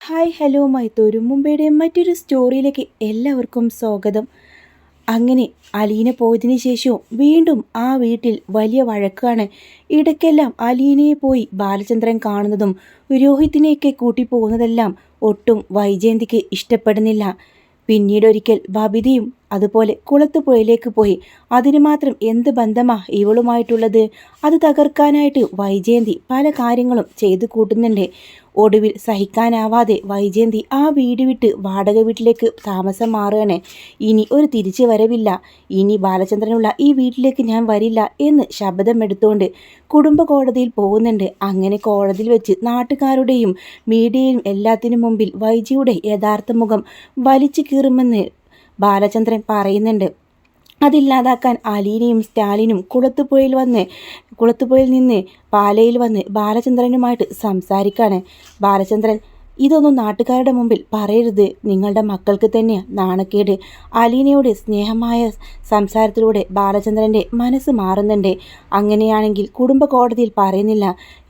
Hi hello മൈത്തൂരും മുംബൈയുടെ മറ്റൊരു സ്റ്റോറിയിലേക്ക് എല്ലാവർക്കും സ്വാഗതം. അങ്ങനെ അലീന പോയതിനു ശേഷവും വീണ്ടും ആ വീട്ടിൽ വലിയ വഴക്കാണ്. ഇടയ്ക്കെല്ലാം അലീനയെ പോയി ബാലചന്ദ്രൻ കാണുന്നതും രോഹിത്തിനെയൊക്കെ കൂട്ടി പോകുന്നതെല്ലാം ഒട്ടും വൈജയന്തിക്ക് ഇഷ്ടപ്പെടുന്നില്ല. പിന്നീടൊരിക്കൽ ബബിതയും അതുപോലെ കുളത്തുപുഴയിലേക്ക് പോയി. അതിന് മാത്രം എന്ത് ബന്ധമാ ഇവളുമായിട്ടുള്ളത്? അത് തകർക്കാനായിട്ട് വൈജയന്തി പല കാര്യങ്ങളും ചെയ്തു കൂട്ടുന്നുണ്ട്. ഒടുവിൽ സഹിക്കാനാവാതെ വൈജയന്തി ആ വീട് വിട്ട് വാടക വീട്ടിലേക്ക് താമസം മാറുകയാണ്. ഇനി ഒരു തിരിച്ചു വരവില്ല, ഇനി ബാലചന്ദ്രനുള്ള ഈ വീട്ടിലേക്ക് ഞാൻ വരില്ല എന്ന് ശബ്ദമെടുത്തുകൊണ്ട് കുടുംബ കോടതിയിൽ പോകുന്നുണ്ട്. അങ്ങനെ കോടതിയിൽ വെച്ച് നാട്ടുകാരുടെയും മീഡിയയും എല്ലാത്തിനും മുമ്പിൽ വൈജിയുടെ യഥാർത്ഥ മുഖം വലിച്ചു കീറുമെന്ന് ബാലചന്ദ്രൻ പറയുന്നുണ്ട്. അതില്ലാതാക്കാൻ അലീനയും സ്റ്റാലിനും കുളത്തുപുഴയിൽ നിന്ന് പാലയിൽ വന്ന് ബാലചന്ദ്രനുമായിട്ട് സംസാരിക്കാണ്. ബാലചന്ദ്രൻ, ഇതൊന്നും നാട്ടുകാരുടെ മുമ്പിൽ പറയരുത്, നിങ്ങളുടെ മക്കൾക്ക് തന്നെ നാണക്കേട്. അലീനയുടെ സ്നേഹമായ സംസാരത്തിലൂടെ ബാലചന്ദ്രൻ്റെ മനസ്സ് മാറുന്നുണ്ട്. അങ്ങനെയാണെങ്കിൽ കുടുംബ കോടതിയിൽ പറയുന്നില്ല,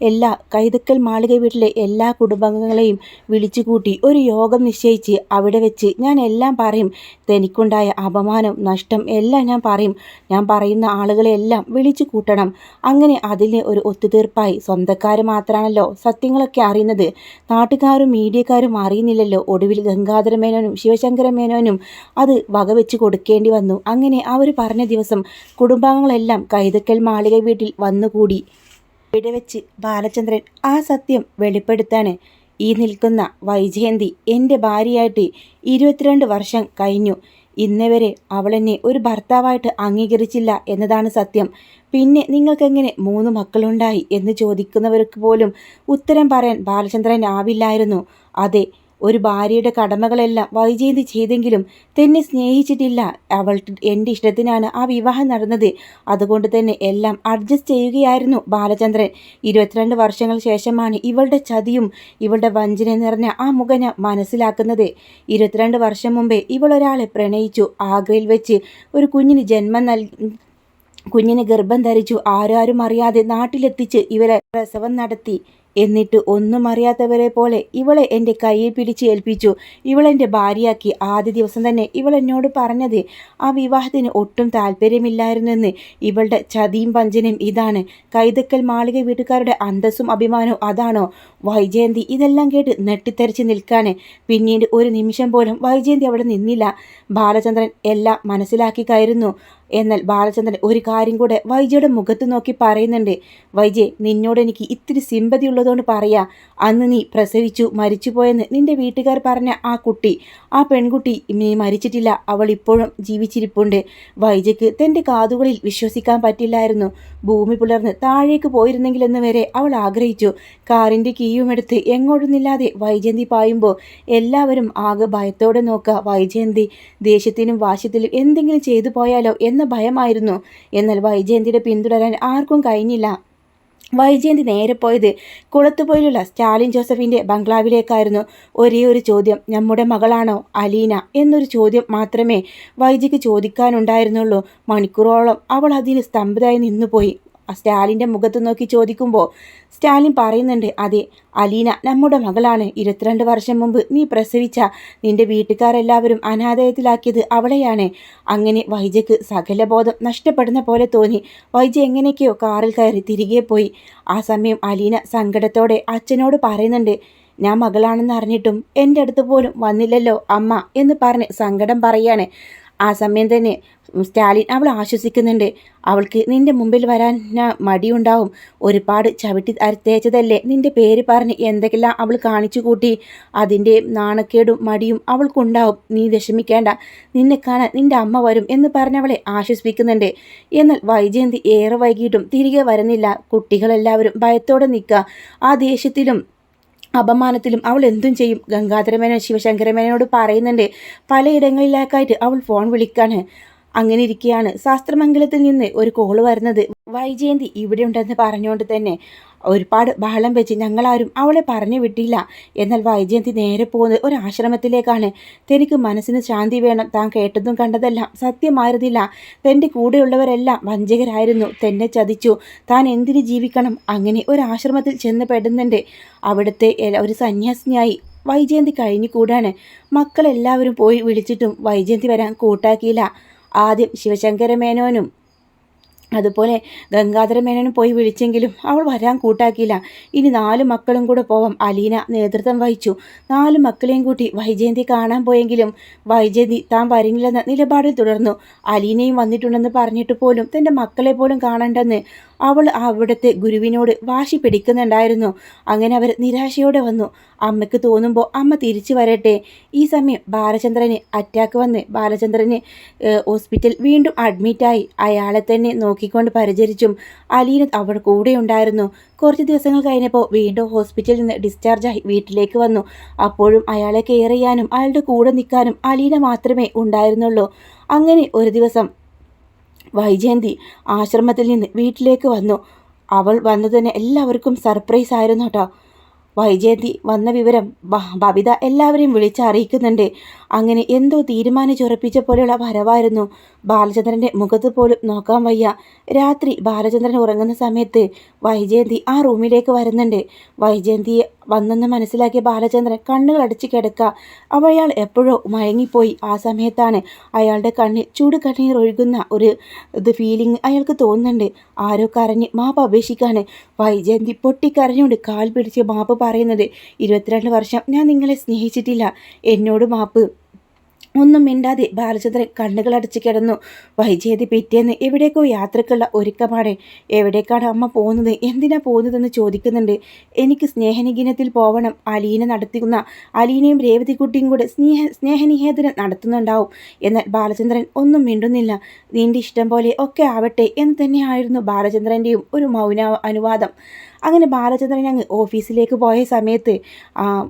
എല്ലാ കൈതക്കൽ മാളിക വീട്ടിലെ എല്ലാ കുടുംബാംഗങ്ങളെയും വിളിച്ചുകൂട്ടി ഒരു യോഗം നിശ്ചയിച്ച് അവിടെ വെച്ച് ഞാൻ എല്ലാം പറയും. തനിക്കുണ്ടായ അപമാനം, നഷ്ടം എല്ലാം ഞാൻ പറയും. ഞാൻ പറയുന്ന ആളുകളെല്ലാം വിളിച്ചു കൂട്ടണം. അങ്ങനെ അതിന് ഒരു ഒത്തുതീർപ്പായി. സ്വന്തക്കാർ മാത്രമാണല്ലോ സത്യങ്ങളൊക്കെ അറിയുന്നത്, നാട്ടുകാരും മീഡിയക്കാരും അറിയുന്നില്ലല്ലോ. ഒടുവിൽ ഗംഗാധര മേനോനും ശിവശങ്കര മേനോനും അത് വകവെച്ച് കൊടുക്കേണ്ടി വന്നു. അങ്ങനെ അവർ പറഞ്ഞ ദിവസം കുടുംബാംഗങ്ങളെല്ലാം കൈതക്കൽ മാളിക വീട്ടിൽ വന്നുകൂടി. ഇവിടെ വെച്ച് ബാലചന്ദ്രൻ ആ സത്യം വെളിപ്പെടുത്താണ്. ഈ നിൽക്കുന്ന വൈജയന്തി എൻ്റെ ഭാര്യയായിട്ട് 22 വർഷം കഴിഞ്ഞു. ഇന്നേവരെ അവളെന്നെ ഒരു ഭർത്താവായിട്ട് അംഗീകരിച്ചില്ല എന്നതാണ് സത്യം. പിന്നെ നിങ്ങൾക്കെങ്ങനെ 3 മക്കളുണ്ടായി എന്ന് ചോദിക്കുന്നവർക്ക് പോലും ഉത്തരം പറയാൻ ബാലചന്ദ്രൻ ആവില്ലായിരുന്നു. അതെ, ഒരു ഭാര്യയുടെ കടമകളെല്ലാം വൈജയന്തി ചെയ്തെങ്കിലും തന്നെ സ്നേഹിച്ചിട്ടില്ല. അവൾ എൻ്റെ ഇഷ്ടത്തിനാണ് ആ വിവാഹം നടന്നത്. അതുകൊണ്ട് തന്നെ എല്ലാം അഡ്ജസ്റ്റ് ചെയ്യുകയായിരുന്നു ബാലചന്ദ്രൻ. 22 വർഷങ്ങൾ ശേഷമാണ് ഇവളുടെ ചതിയും ഇവളുടെ വഞ്ചന നിറഞ്ഞ ആ മുഖം ഞാൻ മനസ്സിലാക്കുന്നത്. 22 വർഷം മുമ്പേ ഇവൾ ഒരാളെ പ്രണയിച്ചു. ആഗ്രയിൽ വെച്ച് ഒരു കുഞ്ഞിന് ഗർഭം ധരിച്ചു. ആരും അറിയാതെ നാട്ടിലെത്തിച്ച് ഇവരെ പ്രസവം നടത്തി. എന്നിട്ട് ഒന്നും അറിയാത്തവരെ പോലെ ഇവളെ എൻ്റെ കയ്യിൽ പിടിച്ച് ഏൽപ്പിച്ചു. ഇവളെൻ്റെ ഭാര്യയാക്കി. ആദ്യ ദിവസം തന്നെ ഇവൾ എന്നോട് പറഞ്ഞത് ആ വിവാഹത്തിന് ഒട്ടും താല്പര്യമില്ലായിരുന്നെന്ന്. ഇവളുടെ ചതിയും വഞ്ചനയും ഇതാണ്. കൈതക്കൽ മാളിക വീട്ടുകാരുടെ അന്തസ്സും അഭിമാനവും അതാണോ? വൈജയന്തി ഇതെല്ലാം കേട്ട് നെട്ടിത്തെറിച്ച് നിൽക്കാണ്. പിന്നീട് ഒരു നിമിഷം പോലും വൈജയന്തി അവിടെ നിന്നില്ല. ബാലചന്ദ്രൻ എല്ലാം മനസ്സിലാക്കി കയറുന്നു. എന്നാൽ ബാലചന്ദ്രൻ ഒരു കാര്യം കൂടെ വൈജയുടെ മുഖത്ത് നോക്കി പറയുന്നുണ്ട്. വൈജയ്, നിന്നോട് എനിക്ക് ഇത്തിരി സിമ്പതി ഉള്ളതുകൊണ്ട് പറയാ. അന്ന് നീ പ്രസവിച്ചു മരിച്ചുപോയെന്ന് നിന്റെ വീട്ടുകാർ പറഞ്ഞ ആ പെൺകുട്ടി നീ മരിച്ചിട്ടില്ല, അവൾ ഇപ്പോഴും ജീവിച്ചിരിപ്പുണ്ട്. വൈജയ്ക്ക് തൻ്റെ കാതുകളിൽ വിശ്വസിക്കാൻ പറ്റില്ലായിരുന്നു. ഭൂമി പുലർന്ന് താഴേക്ക് പോയിരുന്നെങ്കിലെന്ന് വരെ അവൾ ആഗ്രഹിച്ചു. കാറിൻ്റെ കീയുമെടുത്ത് എങ്ങോട്ടുന്നില്ലാതെ വൈജയന്തി പായുമ്പോൾ എല്ലാവരും ആകെ ഭയത്തോടെ നോക്കുക. വൈജയന്തി ദേഷ്യത്തിനും വാശിത്തിലും എന്തെങ്കിലും ചെയ്തു പോയാലോ എന്ന ഭയമായിരുന്നു. എന്നാൽ വൈജയന്തിയുടെ പിന്തുടരാൻ ആർക്കും കഴിഞ്ഞില്ല. വൈജയന്തി നേരെ പോയത് കുളത്തുപുഴയിലുള്ള സ്റ്റാലിൻ ജോസഫിൻ്റെ ബംഗ്ലാവിലേക്കായിരുന്നു. ഒരേ ഒരു ചോദ്യം, നമ്മുടെ മകളാണോ അലീന എന്നൊരു ചോദ്യം മാത്രമേ വൈജയ്ക്ക് ചോദിക്കാനുണ്ടായിരുന്നുള്ളൂ. മണിക്കൂറോളം അവൾ അതിന് സ്തംഭിതയായി നിന്നുപോയി. സ്റ്റാലിൻ്റെ മുഖത്ത് നോക്കി ചോദിക്കുമ്പോൾ സ്റ്റാലിൻ പറയുന്നുണ്ട്, അതെ, അലീന നമ്മുടെ മകളാണ്. 22 വർഷം മുമ്പ് നീ പ്രസവിച്ച നിന്റെ വീട്ടുകാരെല്ലാവരും അനാഥയത്തിലാക്കിയത് അവളെയാണ്. അങ്ങനെ വൈജയ്ക്ക് സകലബോധം നഷ്ടപ്പെടുന്ന പോലെ തോന്നി. വൈജ എങ്ങനെയൊക്കെയോ കാറിൽ കയറി തിരികെ പോയി. ആ സമയം അലീന സങ്കടത്തോടെ അച്ഛനോട് പറയുന്നുണ്ട്, ഞാൻ മകളാണെന്ന് അറിഞ്ഞിട്ടും എൻ്റെ അടുത്ത് പോലും വന്നില്ലല്ലോ അമ്മ എന്ന് പറഞ്ഞ് സങ്കടം പറയാണ്. ആ സമയം തന്നെ സ്റ്റാലിൻ അവൾ ആശ്വസിക്കുന്നുണ്ട്. അവൾക്ക് നിന്റെ മുമ്പിൽ വരാൻ മടിയുണ്ടാവും. ഒരുപാട് ചവിട്ടി തേച്ചതല്ലേ നിന്റെ പേര് പറഞ്ഞ് എന്തെല്ലാം അവൾ കാണിച്ചു കൂട്ടി. അതിൻ്റെ നാണക്കേടും മടിയും അവൾക്കുണ്ടാവും. നീ വിഷമിക്കേണ്ട, നിന്നെ കാണാൻ നിന്റെ അമ്മ വരും എന്ന് പറഞ്ഞവളെ ആശ്വസിപ്പിക്കുന്നുണ്ട്. എന്നാൽ വൈജയന്തി ഏറെ വൈകിട്ടും തിരികെ വരുന്നില്ല. കുട്ടികളെല്ലാവരും ഭയത്തോടെ നിൽക്കുക. ആ ദേഷ്യത്തിലും അപമാനത്തിലും അവൾ എന്തും ചെയ്യും. ഗംഗാധരമേനോൻ ശിവശങ്കരമേനോട് പറയുന്നുണ്ട്. പലയിടങ്ങളിലേക്കായിട്ട് അവൾ ഫോൺ വിളിക്കാണ്. അങ്ങനെ ഇരിക്കുകയാണ് ശാസ്ത്രമംഗലത്തിൽ നിന്ന് ഒരു കോള് വരുന്നത്. വൈജയന്തി ഇവിടെ ഉണ്ടെന്ന് പറഞ്ഞുകൊണ്ട് തന്നെ ഒരുപാട് ബഹളം വെച്ച് ഞങ്ങളാരും അവളെ പറഞ്ഞു വിട്ടില്ല. എന്നാൽ വൈജയന്തി നേരെ പോകുന്നത് ഒരു ആശ്രമത്തിലേക്കാണ്. തനിക്ക് മനസ്സിന് ശാന്തി വേണം. താൻ കേട്ടതും കണ്ടതെല്ലാം സത്യമായിരുന്നില്ല. തൻ്റെ കൂടെയുള്ളവരെല്ലാം വഞ്ചകരായിരുന്നു. തന്നെ ചതിച്ചു. താൻ എന്തിന് ജീവിക്കണം? അങ്ങനെ ഒരു ആശ്രമത്തിൽ ചെന്ന് പെടുന്നുണ്ട്. അവിടുത്തെ ഒരു സന്യാസിനിയായി വൈജയന്തി കഴിഞ്ഞുകൂടാണ്. മക്കളെല്ലാവരും പോയി വിളിച്ചിട്ടും വൈജയന്തി വരാൻ കൂട്ടാക്കിയില്ല. ആദ്യം ശിവശങ്കര മേനോനും അതുപോലെ ഗംഗാധര മേനോനും പോയി വിളിച്ചെങ്കിലും അവൾ വരാൻ കൂട്ടാക്കിയില്ല. ഇനി 4 മക്കളും കൂടെ പോവാം. അലീന നേതൃത്വം വഹിച്ചു. 4 മക്കളെയും കൂട്ടി വൈജയന്തി കാണാൻ പോയെങ്കിലും വൈജയന്തി താൻ വരില്ലെന്ന നിലപാടിൽ തുടർന്നു. അലീനയും വന്നിട്ടുണ്ടെന്ന് പറഞ്ഞിട്ട് പോലും തൻ്റെ മക്കളെ പോലും കാണണ്ടെന്ന് അവൾ അവിടുത്തെ ഗുരുവിനോട് വാശി പിടിക്കുന്നുണ്ടായിരുന്നു. അങ്ങനെ അവർ നിരാശയോടെ വന്നു. അമ്മയ്ക്ക് തോന്നുമ്പോൾ അമ്മ തിരിച്ചു വരട്ടെ. ഈ സമയം ബാലചന്ദ്രന് അറ്റാക്ക് വന്ന് ബാലചന്ദ്രന് ഹോസ്പിറ്റൽ വീണ്ടും അഡ്മിറ്റായി. അയാളെ തന്നെ നോക്കിക്കൊണ്ട് പരിചരിച്ചും അലീന അവിടെ കൂടെ ഉണ്ടായിരുന്നു. കുറച്ച് ദിവസങ്ങൾ കഴിഞ്ഞപ്പോൾ വീണ്ടും ഹോസ്പിറ്റലിൽ നിന്ന് ഡിസ്ചാർജായി വീട്ടിലേക്ക് വന്നു. അപ്പോഴും അയാളെ കെയർ ചെയ്യാനും അയാളുടെ കൂടെ നിൽക്കാനും അലീന മാത്രമേ ഉണ്ടായിരുന്നുള്ളൂ. അങ്ങനെ ഒരു ദിവസം വൈജയന്തി ആശ്രമത്തിൽ നിന്ന് വീട്ടിലേക്ക് വന്നു. അവൾ വന്നു തന്നെ എല്ലാവർക്കും സർപ്രൈസ് ആയിരുന്നു കേട്ടോ. വൈജയന്തി വന്ന വിവരം ബബിത എല്ലാവരെയും വിളിച്ചറിയിക്കുന്നുണ്ട്. അങ്ങനെ എന്തോ തീരുമാനിച്ചുറപ്പിച്ച പോലെയുള്ള വരവായിരുന്നു. ബാലചന്ദ്രൻ്റെ മുഖത്ത് പോലും നോക്കാൻ വയ്യ. രാത്രി ബാലചന്ദ്രൻ ഉറങ്ങുന്ന സമയത്ത് വൈജയന്തി ആ റൂമിലേക്ക് വരുന്നുണ്ട്. വൈജയന്തിയെ വന്നെന്ന് മനസ്സിലാക്കിയ ബാലചന്ദ്രൻ കണ്ണുകൾ അടിച്ച് കിടക്കുക. അയാൾ എപ്പോഴോ മയങ്ങിപ്പോയി. ആ സമയത്താണ് അയാളുടെ കണ്ണിൽ ചൂട് കണ്ണീർ ഒഴുകുന്ന ഒരു ഫീലിംഗ് അയാൾക്ക് തോന്നുന്നുണ്ട്. ആരോ കരഞ്ഞ് മാപ്പ് അപേക്ഷിക്കാണ്. വൈജയന്തി പൊട്ടിക്കരഞ്ഞുകൊണ്ട് കാൽ പിടിച്ച് മാപ്പ് പറയുന്നത്. 22 വർഷം ഞാൻ നിങ്ങളെ സ്നേഹിച്ചിട്ടില്ല, എന്നോട് മാപ്പ്. ഒന്നും മിണ്ടാതെ ബാലചന്ദ്രൻ കണ്ണുകളടച്ച് കിടന്നു. വൈജയന്തി പിറ്റേന്ന് എവിടേക്കോ യാത്രക്കുള്ള ഒരുക്കമാണ്. എവിടേക്കാണ് അമ്മ പോകുന്നത്, എന്തിനാ പോകുന്നതെന്ന് ചോദിക്കുന്നുണ്ട്. എനിക്ക് സ്നേഹനികേതനത്തിൽ പോവണം. അലീനയും രേവതിക്കുട്ടിയും കൂടെ സ്നേഹനികേതനം നടത്തുന്നുണ്ടാവും. എന്നാൽ ബാലചന്ദ്രൻ ഒന്നും മിണ്ടുന്നില്ല. നിന്റെ ഇഷ്ടം പോലെ ഒക്കെ ആവട്ടെ എന്ന് തന്നെയായിരുന്നു ബാലചന്ദ്രൻ്റെയും ഒരു മൗന അനുവാദം. അങ്ങനെ ബാലചന്ദ്രൻ അങ്ങ് ഓഫീസിലേക്ക് പോയ സമയത്ത്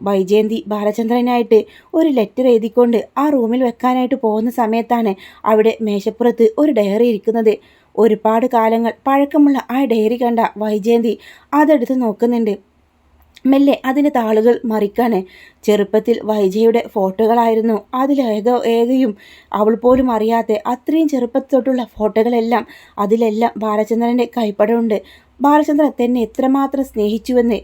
വൈജയന്തി ബാലചന്ദ്രനായിട്ട് ഒരു ലെറ്റർ എഴുതിക്കൊണ്ട് ആ റൂമിൽ വെക്കാനായിട്ട് പോകുന്ന സമയത്താണ് അവിടെ മേശപ്പുറത്ത് ഒരു ഡയറി ഇരിക്കുന്നത്. ഒരുപാട് കാലങ്ങൾ പഴക്കമുള്ള ആ ഡയറി കണ്ട വൈജയന്തി അതെടുത്ത് നോക്കുന്നുണ്ട്. മെല്ലെ അതിൻ്റെ താളുകൾ മറിക്കാണ്. ചെറുപ്പത്തിൽ വൈജയുടെ ഫോട്ടോകളായിരുന്നു ഏകയും അവൾ പോലും അറിയാത്ത അത്രയും ചെറുപ്പത്തൊട്ടുള്ള ഫോട്ടോകളെല്ലാം അതിലെല്ലാം ബാലചന്ദ്രൻ്റെ കൈപ്പടമുണ്ട്. ബാലചന്ദ്രൻ തന്നെ എത്രമാത്രം സ്നേഹിച്ചുവെന്ന്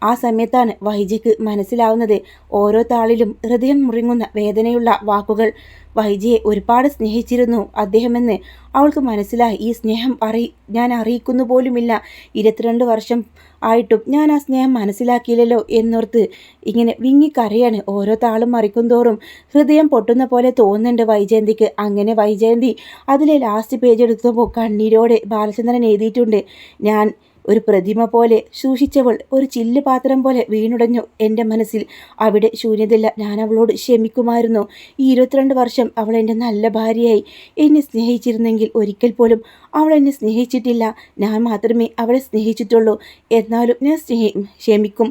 ആ സമയത്താണ് വൈജയ്ക്ക് മനസ്സിലാവുന്നത്. ഓരോ താളിലും ഹൃദയം മുറിങ്ങുന്ന വേദനയുള്ള വാക്കുകൾ. വൈജയെ ഒരുപാട് സ്നേഹിച്ചിരുന്നു അദ്ദേഹമെന്ന് അവൾക്ക് മനസ്സിലായി. ഈ സ്നേഹം ഞാൻ അറിയിക്കുന്നു പോലുമില്ല. 22 വർഷം ആയിട്ടും ഞാൻ ആ സ്നേഹം മനസ്സിലാക്കിയില്ലല്ലോ എന്നോർത്ത് ഇങ്ങനെ വിങ്ങിക്കരയാണ്. ഓരോ താളും മറിക്കും തോറും ഹൃദയം പൊട്ടുന്ന പോലെ തോന്നുന്നുണ്ട് വൈജയന്തിക്ക്. അങ്ങനെ വൈജയന്തി അതിലെ ലാസ്റ്റ് പേജ് എടുക്കുമ്പോൾ കണ്ണീരോടെ ബാലചന്ദ്രൻ എഴുതിയിട്ടുണ്ട്. ഞാൻ ഒരു പ്രതിമ പോലെ സൂക്ഷിച്ചവൾ ഒരു ചില്ല് പാത്രം പോലെ വീണുടഞ്ഞു എൻ്റെ മനസ്സിൽ. അവിടെ ശൂന്യതയില്ല. ഞാൻ അവളോട് ക്ഷമിക്കുമായിരുന്നു. ഈ 22 വർഷം അവൾ എൻ്റെ നല്ല ഭാര്യയായി. എന്നെ സ്നേഹിച്ചിരുന്നെങ്കിൽ ഒരിക്കൽ പോലും അവൾ എന്നെ സ്നേഹിച്ചിട്ടില്ല. ഞാൻ മാത്രമേ അവളെ സ്നേഹിച്ചിട്ടുള്ളൂ. എന്നാലും ഞാൻ ക്ഷമിക്കും.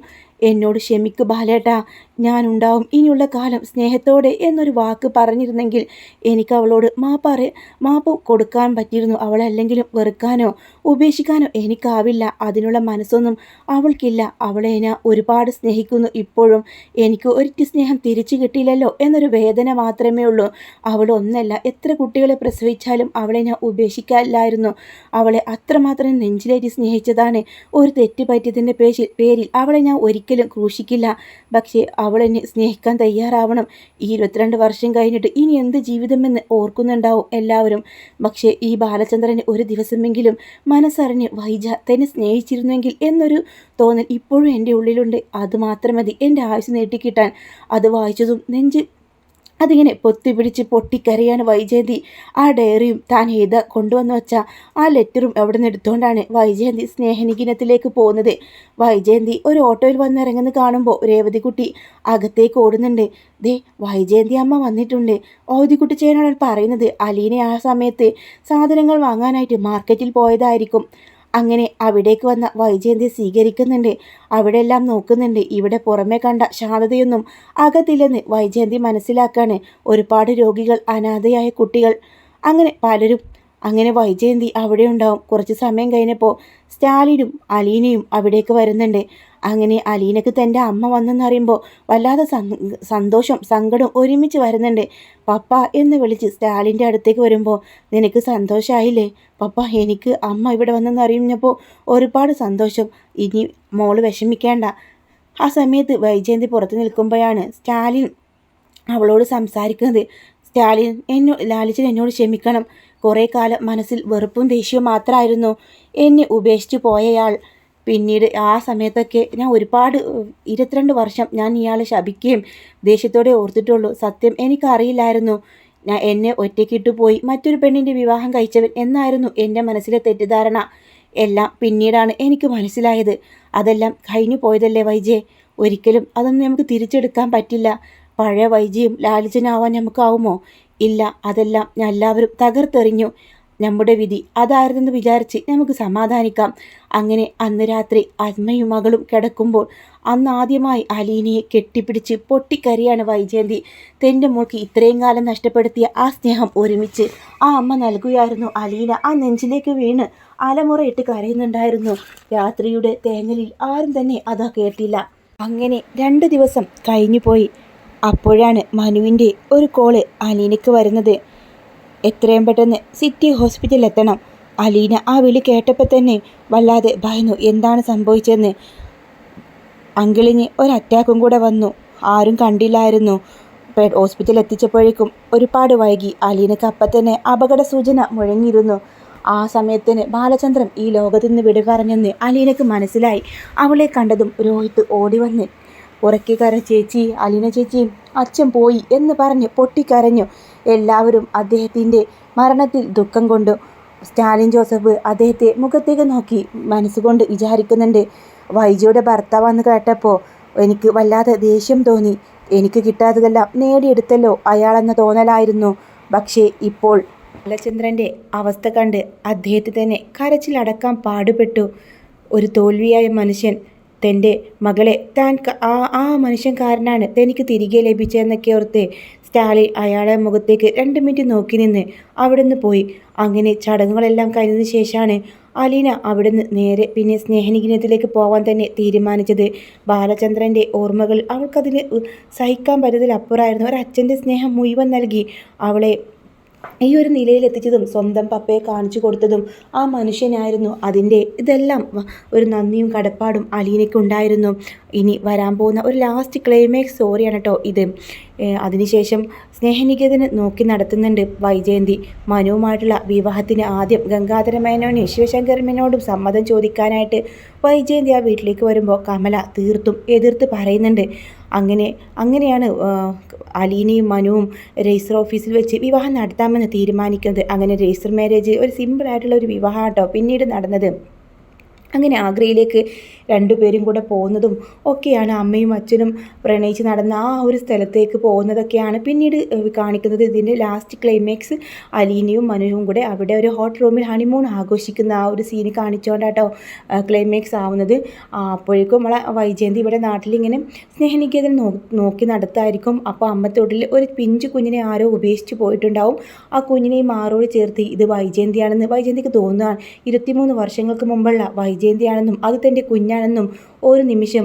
എന്നോട് ക്ഷമിക്ക് ബാലേട്ടാ, ഞാനുണ്ടാവും ഇനിയുള്ള കാലം സ്നേഹത്തോടെ എന്നൊരു വാക്ക് പറഞ്ഞിരുന്നെങ്കിൽ എനിക്ക് അവളോട് മാപ്പ് കൊടുക്കാൻ പറ്റിയിരുന്നു. അവളല്ലെങ്കിലും വെറുക്കാനോ ഉപേക്ഷിക്കാനോ എനിക്കാവില്ല. അതിനുള്ള മനസ്സൊന്നും അവൾക്കില്ല. അവളെ ഞാൻ ഒരുപാട് സ്നേഹിക്കുന്നു. ഇപ്പോഴും എനിക്ക് ഒരിക്കൽ സ്നേഹം തിരിച്ചു കിട്ടിയില്ലല്ലോ എന്നൊരു വേദന മാത്രമേ ഉള്ളൂ. അവൾ ഒന്നല്ല, എത്ര കുട്ടികളെ പ്രസവിച്ചാലും അവളെ ഞാൻ ഉപേക്ഷിക്കാനില്ലായിരുന്നു. അവളെ അത്രമാത്രം നെഞ്ചിലേറ്റി സ്നേഹിച്ചതാണ്. ഒരു തെറ്റ് പറ്റിയതിൻ്റെ പേരിൽ അവളെ ഞാൻ ഒരിക്കലും ക്രൂശിക്കില്ല. പക്ഷേ അവൾ എന്നെ സ്നേഹിക്കാൻ തയ്യാറാവണം. ഈ 22 വർഷം കഴിഞ്ഞിട്ട് ഇനി എന്ത് ജീവിതമെന്ന് ഓർക്കുന്നുണ്ടാവും എല്ലാവരും. പക്ഷേ ഈ ബാലചന്ദ്രന് ഒരു ദിവസമെങ്കിലും മനസ്സറിഞ്ഞ് വൈജ തന്നെ സ്നേഹിച്ചിരുന്നെങ്കിൽ എന്നൊരു തോന്നൽ ഇപ്പോഴും എൻ്റെ ഉള്ളിലുണ്ട്. അതുമാത്രം മതി എൻ്റെ ആയുസ് നീട്ടിക്കിട്ടാൻ. അത് വായിച്ചതും അതിങ്ങനെ പൊത്തിപ്പിടിച്ച് പൊട്ടിക്കരയാണ് വൈജയന്തി. ആ ഡയറിയും താൻ കൊണ്ടുവന്നു വെച്ച ആ ലെറ്ററും എവിടെ നിന്ന് എടുത്തുകൊണ്ടാണ് വൈജയന്തി സ്നേഹനികേതനത്തിലേക്ക് പോകുന്നത്. വൈജയന്തി ഒരു ഓട്ടോയിൽ വന്നിറങ്ങുന്ന കാണുമ്പോൾ രേവതിക്കുട്ടി അകത്തേക്ക് ഓടുന്നുണ്ട്. ദേ വൈജയന്തി അമ്മ വന്നിട്ടുണ്ട്. ഓതിക്കുട്ടി ചേനാണ് പറയുന്നത്. അലീന ആ സമയത്ത് സാധനങ്ങൾ വാങ്ങാനായിട്ട് മാർക്കറ്റിൽ പോയതായിരിക്കും. അങ്ങനെ അവിടേക്ക് വന്ന വൈജയന്തി സ്വീകരിക്കുന്നുണ്ട്. അവിടെയെല്ലാം നോക്കുന്നുണ്ട്. ഇവിടെ പുറമെ കണ്ട ശാന്തതയൊന്നും അകത്തില്ലെന്ന് വൈജയന്തി മനസ്സിലാക്കാണ്. ഒരുപാട് രോഗികൾ, അനാഥയായ കുട്ടികൾ, അങ്ങനെ പലരും. അങ്ങനെ വൈജയന്തി അവിടെ ഉണ്ടാവും. കുറച്ച് സമയം കഴിഞ്ഞപ്പോൾ സ്റ്റാലിനും അലീനയും അവിടേക്ക് വരുന്നുണ്ട്. അങ്ങനെ അലീനക്ക് തൻ്റെ അമ്മ വന്നെന്നറിയുമ്പോൾ വല്ലാതെ സന്തോഷം സങ്കടം ഒരുമിച്ച് വരുന്നുണ്ട്. പപ്പ എന്ന് വിളിച്ച് സ്റ്റാലിൻ്റെ അടുത്തേക്ക് വരുമ്പോൾ നിനക്ക് സന്തോഷമായില്ലേ പപ്പ? എനിക്ക് അമ്മ ഇവിടെ വന്നെന്നറിഞ്ഞപ്പോൾ ഒരുപാട് സന്തോഷം. ഇനി മോള് വിഷമിക്കേണ്ട. ആ സമയത്ത് വൈജയന്തി പുറത്ത് നിൽക്കുമ്പോഴാണ് സ്റ്റാലിൻ അവളോട് സംസാരിക്കുന്നത്. സ്റ്റാലിൻ, ലാലിച്ചൻ എന്നോട് ക്ഷമിക്കണം. കുറേ കാലം മനസ്സിൽ വെറുപ്പും ദേഷ്യവും മാത്രമായിരുന്നു. എന്നെ ഉപേക്ഷിച്ച് പോയയാൾ. പിന്നീട് ആ സമയത്തൊക്കെ ഞാൻ ഒരുപാട് 22 വർഷം ഞാൻ ഇയാളെ ശപിക്കുകയും ദേഷ്യത്തോടെ ഓർത്തിട്ടുള്ളൂ. സത്യം എനിക്കറിയില്ലായിരുന്നു. എന്നെ ഒറ്റയ്ക്കിട്ടു പോയി മറ്റൊരു പെണ്ണിൻ്റെ വിവാഹം കഴിച്ചവൻ എന്നായിരുന്നു എൻ്റെ മനസ്സിലെ തെറ്റിദ്ധാരണ. എല്ലാം പിന്നീടാണ് എനിക്ക് മനസ്സിലായത്. അതെല്ലാം കഴിഞ്ഞു പോയതല്ലേ വൈജയെ. ഒരിക്കലും അതൊന്നും നമുക്ക് തിരിച്ചെടുക്കാൻ പറ്റില്ല. പഴയ വൈജയും ലാലിച്ചനാവാൻ നമുക്കാവുമോ? ഇല്ല. അതെല്ലാം എല്ലാവരും തകർത്തെറിഞ്ഞു. നമ്മുടെ വിധി അതായിരുന്നെന്ന് വിചാരിച്ച് നമുക്ക് സമാധാനിക്കാം. അങ്ങനെ അന്ന് രാത്രി അമ്മയും മകളും കിടക്കുമ്പോൾ അന്ന് ആദ്യമായി അലീനയെ കെട്ടിപ്പിടിച്ച് പൊട്ടിക്കരയാണ് വൈജയന്തി. തൻ്റെ മോൾക്ക് ഇത്രയും കാലം നഷ്ടപ്പെടുത്തിയ ആ സ്നേഹം ഒരുമിച്ച് ആ അമ്മ നൽകുകയായിരുന്നു. അലീന ആ നെഞ്ചിലേക്ക് വീണ് അലമുറയിട്ട് കരയുന്നുണ്ടായിരുന്നു. രാത്രിയുടെ തേങ്ങലിൽ ആരും തന്നെ അത് കേട്ടില്ല. അങ്ങനെ 2 ദിവസം കഴിഞ്ഞു പോയി. അപ്പോഴാണ് മനുവിൻ്റെ ഒരു കോള് അലീനയ്ക്ക് വരുന്നത്. എത്രയും പെട്ടെന്ന് സിറ്റി ഹോസ്പിറ്റലിൽ എത്തണം. അലീന ആ വിളി കേട്ടപ്പോൾ തന്നെ വല്ലാതെ ഭയന്നു. എന്താണ് സംഭവിച്ചതെന്ന്. അങ്കിളിന് ഒരു അറ്റാക്കും കൂടെ വന്നു. ആരും കണ്ടില്ലായിരുന്നു. ഹോസ്പിറ്റലിൽ എത്തിച്ചപ്പോഴേക്കും ഒരുപാട് വൈകി. അലീനയ്ക്ക് അപ്പം തന്നെ അപകട സൂചന മുഴങ്ങിയിരുന്നു. ആ സമയത്തിന് ബാലചന്ദ്രൻ ഈ ലോകത്തു നിന്ന് വിട പറഞ്ഞെന്ന് അലീനയ്ക്ക് മനസ്സിലായി. അവളെ കണ്ടതും രോഹിത് ഓടി വന്ന് ഉറക്കിക്കര, ചേച്ചി, അലീന ചേച്ചി, അച്ഛൻ പോയി എന്ന് പറഞ്ഞ് പൊട്ടിക്കരഞ്ഞു. എല്ലാവരും അദ്ദേഹത്തിൻ്റെ മരണത്തിൽ ദുഃഖം കൊണ്ടു. സ്റ്റാലിൻ ജോസഫ് അദ്ദേഹത്തെ മുഖത്തേക്ക് നോക്കി മനസ്സുകൊണ്ട് വിചാരിക്കുന്നുണ്ട്. വൈജയുടെ ഭർത്താവെന്ന് കേട്ടപ്പോൾ എനിക്ക് വല്ലാതെ ദേഷ്യം തോന്നി. എനിക്ക് കിട്ടാത്തതെല്ലാം നേടിയെടുത്തല്ലോ അയാളെന്ന തോന്നലായിരുന്നു. പക്ഷേ ഇപ്പോൾ ബാലചന്ദ്രൻ്റെ അവസ്ഥ കണ്ട് അദ്ദേഹത്തെ തന്നെ കരച്ചിലടക്കാൻ പാടുപെട്ടു. ഒരു തോൽവിയായ മനുഷ്യൻ തൻ്റെ മകളെ ആ മനുഷ്യൻ കാരനാണ് തനിക്ക് തിരികെ ലഭിച്ചതെന്നൊക്കെ ഓർത്ത് സ്റ്റാലിൻ അയാളെ മുഖത്തേക്ക് 2 മിനിറ്റ് നോക്കി നിന്ന് അവിടുന്ന് പോയി. അങ്ങനെ ചടങ്ങുകളെല്ലാം കഴിഞ്ഞതിന് ശേഷമാണ് അലീന അവിടുന്ന് നേരെ പിന്നെ സ്നേഹനികേതനത്തിലേക്ക് പോകാൻ തന്നെ തീരുമാനിച്ചത്. ബാലചന്ദ്രൻ്റെ ഓർമ്മകൾ അവൾക്കതിന് സഹിക്കാൻ പറ്റതിലപ്പുറമായിരുന്നു. ഒരച്ഛൻ്റെ സ്നേഹം മുഴുവൻ നൽകി അവളെ ഈ ഒരു നിലയിലെത്തിച്ചതും സ്വന്തം പപ്പയെ കാണിച്ചു കൊടുത്തതും ആ മനുഷ്യനായിരുന്നു. അതിൻ്റെ ഇതെല്ലാം ഒരു നന്ദിയും കടപ്പാടും അലീനയ്ക്കുണ്ടായിരുന്നു. ഇനി വരാൻ പോകുന്ന ഒരു ലാസ്റ്റ് ക്ലൈമാക്സ് സ്റ്റോറിയാണ് കേട്ടോ ഇത്. അതിനുശേഷം സ്നേഹനികേതന് നോക്കി നടത്തുന്നുണ്ട് വൈജയന്തി. മനുവുമായിട്ടുള്ള വിവാഹത്തിന് ആദ്യം ഗംഗാധര മേനോനും ശിവശങ്കർ മേനോടും സമ്മതം ചോദിക്കാനായിട്ട് വൈജയന്തി ആ വീട്ടിലേക്ക് വരുമ്പോൾ കമല തീർത്തും എതിർത്ത് പറയുന്നുണ്ട്. അങ്ങനെയാണ് അലീനയും മനുവും രജിസ്റ്റർ ഓഫീസിൽ വെച്ച് വിവാഹം നടത്താമെന്ന് തീരുമാനിക്കുന്നത്. അങ്ങനെ രജിസ്റ്റർ മാരേജ് ഒരു സിമ്പിളായിട്ടുള്ള ഒരു വിവാഹം കേട്ടോ പിന്നീട് നടന്നത്. അങ്ങനെ ആഗ്രയിലേക്ക് 2 പേരും കൂടെ പോകുന്നതും ഒക്കെയാണ്. അമ്മയും അച്ഛനും പ്രണയിച്ച് നടന്ന ആ ഒരു സ്ഥലത്തേക്ക് പോകുന്നതൊക്കെയാണ് പിന്നീട് കാണിക്കുന്നത്. ഇതിൻ്റെ ലാസ്റ്റ് ക്ലൈമാക്സ് അലീനയും മനുവും കൂടെ അവിടെ ഒരു ഹോട്ട് റൂമിൽ ഹണിമൂൺ ആഘോഷിക്കുന്ന ആ ഒരു സീന് കാണിച്ചുകൊണ്ടാട്ടോ ക്ലൈമാക്സ് ആവുന്നത്. അപ്പോഴേക്കും നമ്മളെ വൈജയന്തി ഇവിടെ നാട്ടിലിങ്ങനെ സ്നേഹനികേതൻ നോക്കി നടത്തായിരിക്കും. അപ്പോൾ അമ്മത്തോട്ടിൽ ഒരു പിഞ്ചു കുഞ്ഞിനെ ആരോ ഉപേക്ഷിച്ച് പോയിട്ടുണ്ടാവും. ആ കുഞ്ഞിനെയും മാറോട് ചേർത്ത് ഇത് വൈജയന്തിയാണെന്ന് വൈജയന്തിക്ക് തോന്നുകയാണ്. 23 വർഷങ്ങൾക്ക് മുമ്പുള്ള വൈജയന്തിയാണെന്നും അത് തൻ്റെ കുഞ്ഞാണെന്നും ഒരു നിമിഷം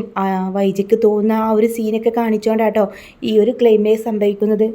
വൈജയ്ക്ക് തോന്നുന്ന ആ ഒരു സീനൊക്കെ കാണിച്ചുകൊണ്ടാട്ടോ ഈ ഒരു ക്ലൈമാക്സ് സംഭവിക്കുന്നത്.